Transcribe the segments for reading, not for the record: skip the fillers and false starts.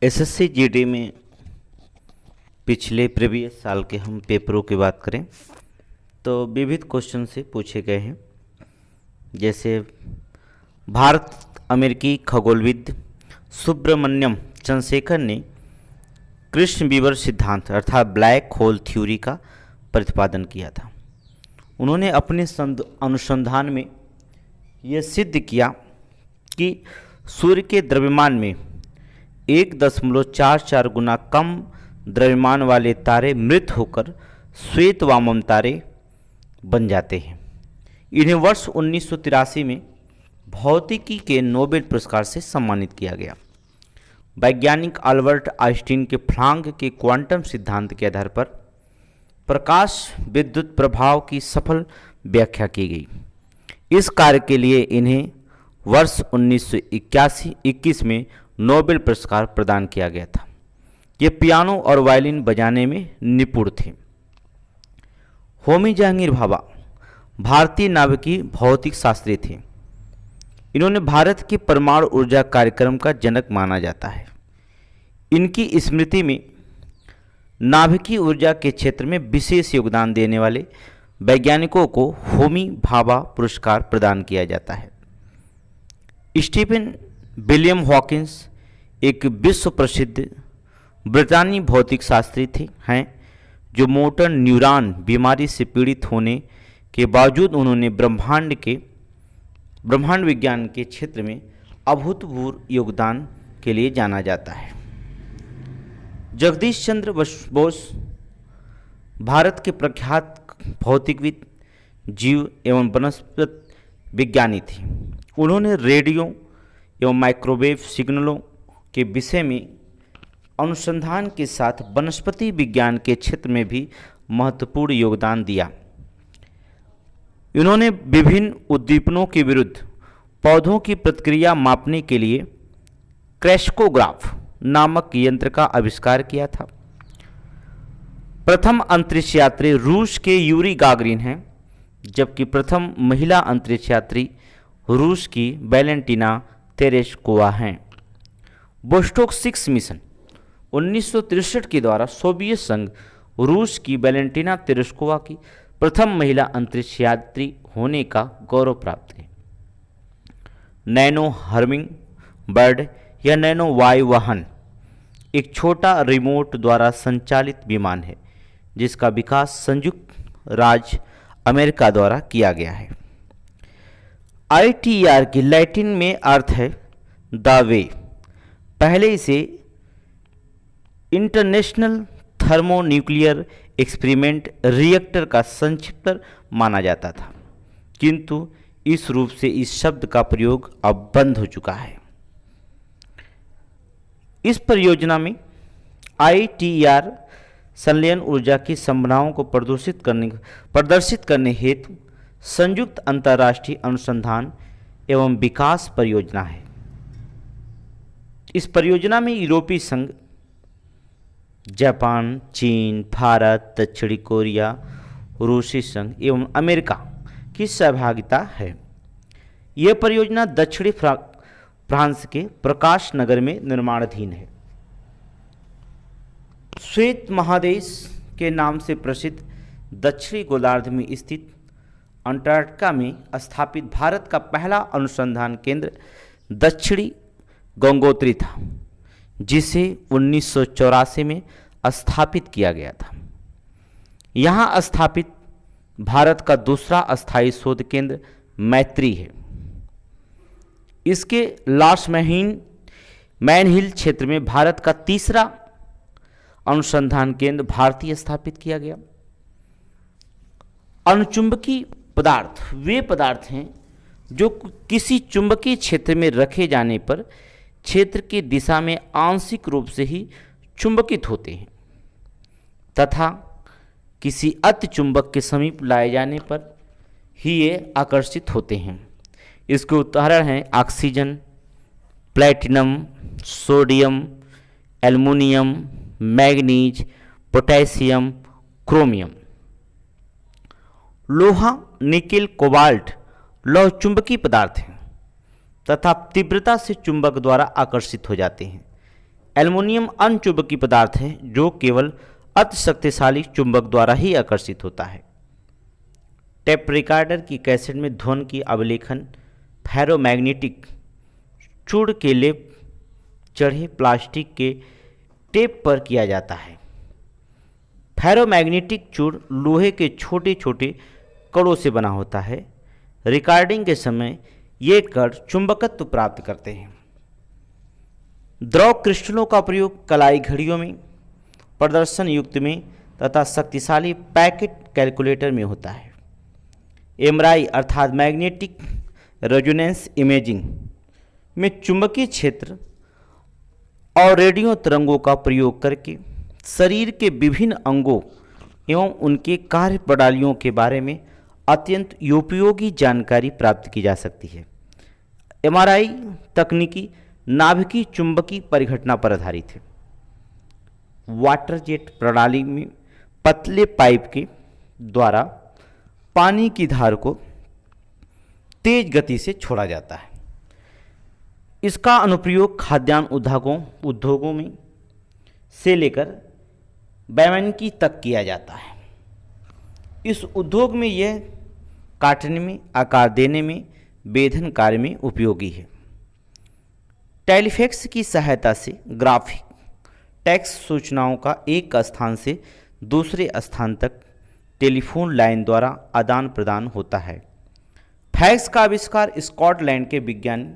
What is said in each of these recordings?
SSC GD में पिछले previous साल के हम पेपरों की बात करें तो विविध क्वेश्चन से पूछे गए हैं। जैसे भारत अमेरिकी खगोलविद सुब्रमण्यम चंद्रशेखर ने कृष्ण वीवर सिद्धांत अर्थात ब्लैक होल थ्योरी का प्रतिपादन किया था। उन्होंने अपने अनुसंधान में यह सिद्ध किया कि सूर्य के द्रव्यमान में 1.44 गुना कम द्रव्यमान वाले तारे मृत होकर श्वेत वामन तारे बन जाते हैं। इन्हें वर्ष 1983 में भौतिकी के नोबेल पुरस्कार से सम्मानित किया गया। वैज्ञानिक अल्बर्ट आइंस्टीन के प्लांक के क्वांटम सिद्धांत के आधार पर प्रकाश विद्युत प्रभाव की सफल व्याख्या की गई। इस कार्य के लिए इन्हें वर्ष 1921 में नोबेल पुरस्कार प्रदान किया गया था। ये पियानो और वायलिन बजाने में निपुण थे। होमी जहांगीर भाभा भारतीय नाभिकीय भौतिक शास्त्री थे। इन्होंने भारत के परमाणु ऊर्जा कार्यक्रम का जनक माना जाता है। इनकी स्मृति में नाभिकीय ऊर्जा के क्षेत्र में विशेष योगदान देने वाले वैज्ञानिकों को होमी भाभा पुरस्कार प्रदान किया जाता है। स्टीफन विलियम हॉकिंस एक विश्व प्रसिद्ध ब्रितानी भौतिक शास्त्री हैं जो मोटर न्यूरॉन बीमारी से पीड़ित होने के बावजूद उन्होंने ब्रह्मांड विज्ञान के क्षेत्र में अभूतपूर्व योगदान के लिए जाना जाता है। जगदीश चंद्र बोस भारत के प्रख्यात भौतिकविद, जीव एवं वनस्पति विज्ञानी थे। उन्होंने रेडियो एवं माइक्रोवेव सिग्नलों के विषय में अनुसंधान के साथ वनस्पति विज्ञान के क्षेत्र में भी महत्वपूर्ण योगदान दिया। इन्होंने विभिन्न उद्दीपनों के विरुद्ध पौधों की प्रतिक्रिया मापने के लिए क्रैस्कोग्राफ नामक यंत्र का आविष्कार किया था। प्रथम अंतरिक्ष यात्री रूस के यूरी गागरिन हैं, जबकि प्रथम महिला अंतरिक्ष यात्री रूस की वैलेंटिना तेरेस्कोवा हैं। वोस्टोक 6 मिशन 1963 के द्वारा सोवियत संघ रूस की वैलेंटिना तेरेस्कोवा की प्रथम महिला अंतरिक्ष यात्री होने का गौरव प्राप्त है। नैनो हर्मिंग बर्ड या नैनो वायु वाहन एक छोटा रिमोट द्वारा संचालित विमान है जिसका विकास संयुक्त राज्य अमेरिका द्वारा किया गया है। ITER की लैटिन में अर्थ है द वे। पहले इसे इंटरनेशनल थर्मोन्यूक्लियर एक्सपेरिमेंट रिएक्टर का संक्षिप्त माना जाता था, किंतु इस रूप से इस शब्द का प्रयोग अब बंद हो चुका है। इस परियोजना में ITER संलयन ऊर्जा की संभावनाओं को प्रदर्शित करने हेतु संयुक्त अंतर्राष्ट्रीय अनुसंधान एवं विकास परियोजना है। इस परियोजना में यूरोपीय संघ, जापान, चीन, भारत, दक्षिणी कोरिया, रूसी संघ एवं अमेरिका की सहभागिता है। यह परियोजना दक्षिणी फ्रांस के प्रकाश नगर में निर्माणाधीन है। श्वेत महादेश के नाम से प्रसिद्ध दक्षिणी गोलार्ध में स्थित अंटार्कटिका में स्थापित भारत का पहला अनुसंधान केंद्र दक्षिणी गंगोत्री था, जिसे 1984 में स्थापित किया गया था। यहाँ स्थापित भारत का दूसरा अस्थायी शोध केंद्र मैत्री है। इसके लॉस मैन हिल क्षेत्र में भारत का तीसरा अनुसंधान केंद्र भारतीय स्थापित किया गया। अणुचुंबकीय पदार्थ वे पदार्थ हैं जो किसी चुंबकीय क्षेत्र में रखे जाने पर क्षेत्र की दिशा में आंशिक रूप से ही चुंबकित होते हैं तथा किसी अति चुंबक के समीप लाए जाने पर ही ये आकर्षित होते हैं। इसके उदाहरण हैं oxygen, platinum, sodium, aluminium, manganese, potassium, chromium. लोहा, निकेल, कोबाल्ट लौह चुंबकीय पदार्थ हैं तथा तीव्रता से चुंबक द्वारा आकर्षित हो जाते हैं। एल्युमिनियम अनचुंबकीय पदार्थ है जो केवल अति शक्तिशाली चुंबक द्वारा ही आकर्षित होता है। टेप रिकॉर्डर की कैसेट में ध्वनि की अभिलेखन फेरोमैग्नेटिक चूड़ के लेप चढ़े प्लास्टिक के टेप पर किया जाता है। फेरोमैग्नेटिक चूड़ लोहे के छोटे छोटे कणों से बना होता है। रिकॉर्डिंग के समय ये कण चुंबकत्व प्राप्त करते हैं। द्रव क्रिस्टलों का प्रयोग कलाई घड़ियों में, प्रदर्शन युक्त में तथा शक्तिशाली पैकेट कैलकुलेटर में होता है। एमआरआई अर्थात मैग्नेटिक रेजोनेंस इमेजिंग में चुंबकीय क्षेत्र और रेडियो तरंगों का प्रयोग करके शरीर के विभिन्न अंगों एवं उनके कार्य प्रणालियों के बारे में अत्यंत उपयोगी जानकारी प्राप्त की जा सकती है। एमआरआई तकनीकी नाभिकीय चुंबकीय परिघटना पर आधारित है। वाटर जेट प्रणाली में पतले पाइप के द्वारा पानी की धार को तेज गति से छोड़ा जाता है। इसका अनुप्रयोग खाद्यान्न उद्योगों में से लेकर बैमनकी तक किया जाता है। इस उद्योग में यह काटने में, आकार देने में, वेधन कार्य में उपयोगी है। टेलीफैक्स की सहायता से ग्राफिक टेक्स्ट सूचनाओं का एक स्थान से दूसरे स्थान तक टेलीफोन लाइन द्वारा आदान प्रदान होता है। फैक्स का आविष्कार स्कॉटलैंड के विज्ञानी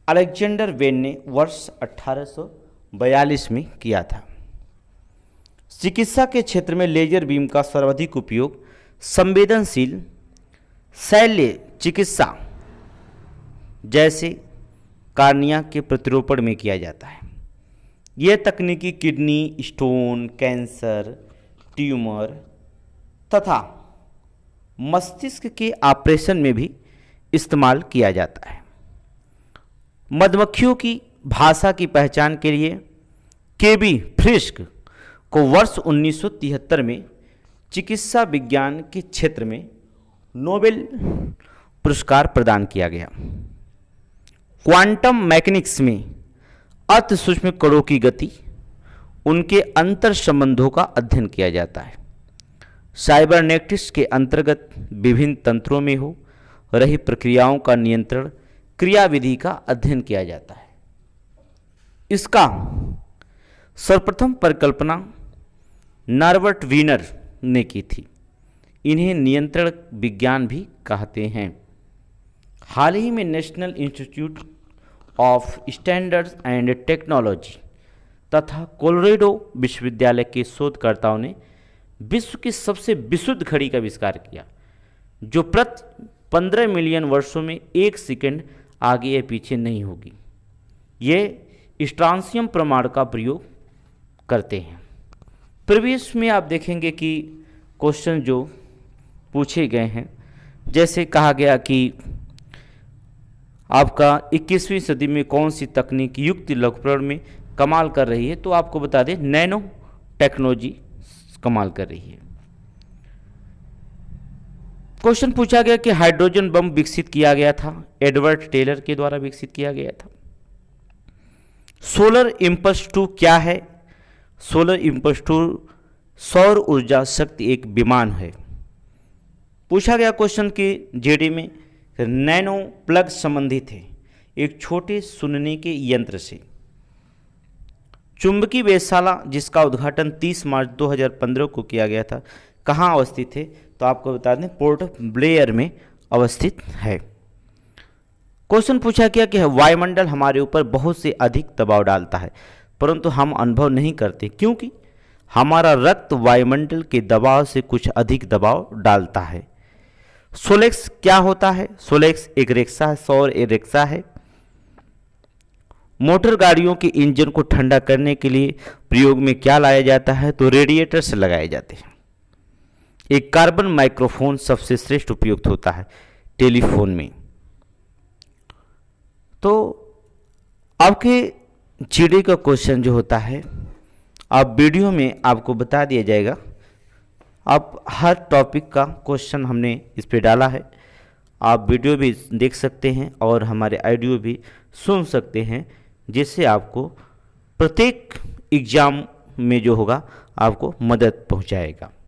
अलेक्जेंडर वेन ने वर्ष 1842 में किया था। चिकित्सा के क्षेत्र में लेजर बीम का सर्वाधिक उपयोग संवेदनशील शल्य चिकित्सा जैसे कार्निया के प्रतिरूपण में किया जाता है। यह तकनीकी किडनी स्टोन, कैंसर, ट्यूमर तथा मस्तिष्क के ऑपरेशन में भी इस्तेमाल किया जाता है। मधुमक्खियों की भाषा की पहचान के लिए केबी फ्रिस्क को वर्ष 1973 में चिकित्सा विज्ञान के क्षेत्र में नोबेल पुरस्कार प्रदान किया गया। क्वांटम मैकेनिक्स में अति सूक्ष्म कणों की गति, उनके अंतर संबंधों का अध्ययन किया जाता है। साइबरनेटिक्स के अंतर्गत विभिन्न तंत्रों में हो रही प्रक्रियाओं का नियंत्रण क्रियाविधि का अध्ययन किया जाता है। इसका सर्वप्रथम परिकल्पना नॉर्बर्ट वीनर ने की थी। इन्हें नियंत्रण विज्ञान भी कहते हैं। हाल ही में national institute of standards and technology तथा कोलोराडो विश्वविद्यालय के शोधकर्ताओं ने विश्व की सबसे विशुद्ध घड़ी का आविष्कार किया, जो प्रति 15 मिलियन वर्षों में 1 सेकंड आगे या पीछे नहीं होगी। ये स्ट्रांसियम प्रमाण का प्रयोग करते हैं। प्रवेश में आप देखेंगे कि क्वेश्चन जो पूछे गए हैं, जैसे कहा गया कि आपका 21वीं सदी में कौन सी तकनीक युक्त लघुपरण में कमाल कर रही है, तो आपको बता दें नैनो टेक्नोलॉजी कमाल कर रही है। क्वेश्चन पूछा गया कि हाइड्रोजन बम विकसित किया गया था, एडवर्ड टेलर के द्वारा विकसित किया गया था। सोलर इम्पल्स 2 क्या है? सोलर इम्पल्स 2 सौर ऊर्जा शक्ति एक विमान है। पूछा गया क्वेश्चन कि जेडी में नैनो प्लग संबंधित है एक छोटे सुनने के यंत्र से। चुंबकीय वेधशाला जिसका उद्घाटन 30 मार्च 2015 को किया गया था, कहाँ अवस्थित है? तो आपको बता दें पोर्ट ब्लेयर में अवस्थित है। क्वेश्चन पूछा गया कि वायुमंडल हमारे ऊपर बहुत से अधिक दबाव डालता है, परंतु हम अनुभव नहीं करते क्योंकि हमारा रक्त वायुमंडल के दबाव से कुछ अधिक दबाव डालता है। सोलेक्स क्या होता है? सोलेक्स एक रिक्शा है, सौर रिक्शा है। मोटर गाड़ियों के इंजन को ठंडा करने के लिए प्रयोग में क्या लाया जाता है? तो रेडिएटर से लगाए जाते हैं। एक कार्बन माइक्रोफोन सबसे श्रेष्ठ उपयुक्त होता है टेलीफोन में। तो आपके जीडी का क्वेश्चन जो होता है आप वीडियो में आपको बता दिया जाएगा। आप हर टॉपिक का क्वेश्चन हमने इस पे डाला है, आप वीडियो भी देख सकते हैं और हमारे ऑडियो भी सुन सकते हैं, जिससे आपको प्रत्येक एग्जाम में जो होगा आपको मदद पहुंचाएगा।